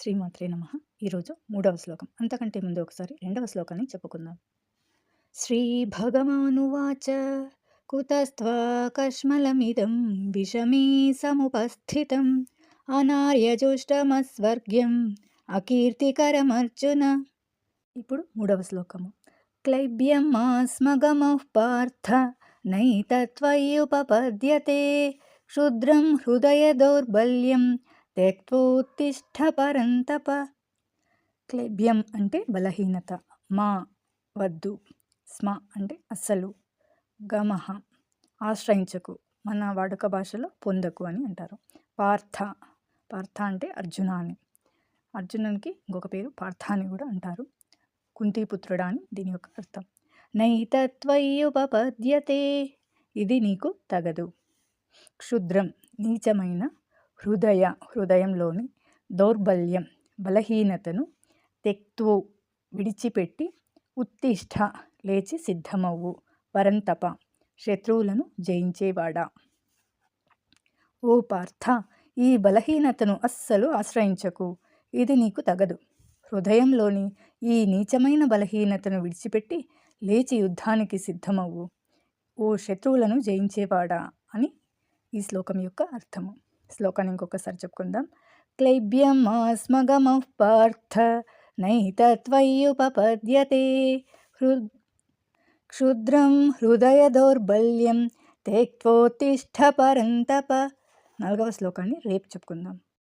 శ్రీమాత్రే నమః. ఈరోజు 3వ శ్లోకం. అంతకంటే ముందు ఒకసారి 2వ శ్లోకాన్ని చెప్పుకుందాం. శ్రీభగవానువాచ కుతస్త్వాకష్మలమిదం విషమే సముపస్థితం అనార్యజుష్టమస్వర్గ్యం అకీర్తికరమర్జున. ఇప్పుడు 3వ శ్లోకము. క్లైబ్యం ఆస్మగమః పార్థ నైతత్వయుపపద్యతే క్షుద్రం హృదయ దౌర్బల్యం త్యక్తోత్తిష్ఠ పరంతప. క్లైబ్యం అంటే బలహీనత, మా వద్దు, స్మ అంటే అస్సలు, గమః ఆశ్రయించకు, మన వాడుక భాషలో పొందకు అని అంటారు. పార్థ, పార్థ అంటే అర్జున అని. అర్జునునికి ఇంకొక పేరు పార్థ అని కూడా అంటారు. కుంతీపుత్రుడా అని దీని యొక్క అర్థం. నైతత్వయుపపద్యతే, ఇది నీకు తగదు. క్షుద్రం నీచమైన, హృదయంలోని, దౌర్బల్యం బలహీనతను, త్యక్తో విడిచిపెట్టి, ఉత్తిష్ఠ లేచి సిద్ధమవ్వు, పరంతప శత్రువులను జయించేవాడా. ఓ పార్థ, ఈ బలహీనతను అస్సలు ఆశ్రయించకు, ఇది నీకు తగదు. హృదయంలోని ఈ నీచమైన బలహీనతను విడిచిపెట్టి లేచి యుద్ధానికి సిద్ధమవ్వు, ఓ శత్రువులను జయించేవాడా అని ఈ శ్లోకం యొక్క అర్థము. శ్లోకాన్ని ఇంకొకసారి చెప్పుకుందాం. క్లైబ్యం ఆస్మగమః పార్థ నైతత్వయుపపద్యతే క్షుద్రం హృదయ దౌర్బల్యం త్యక్తోత్తిష్ఠ పరంతప. 4వ శ్లోకాన్ని రేపు చెప్పుకుందాం.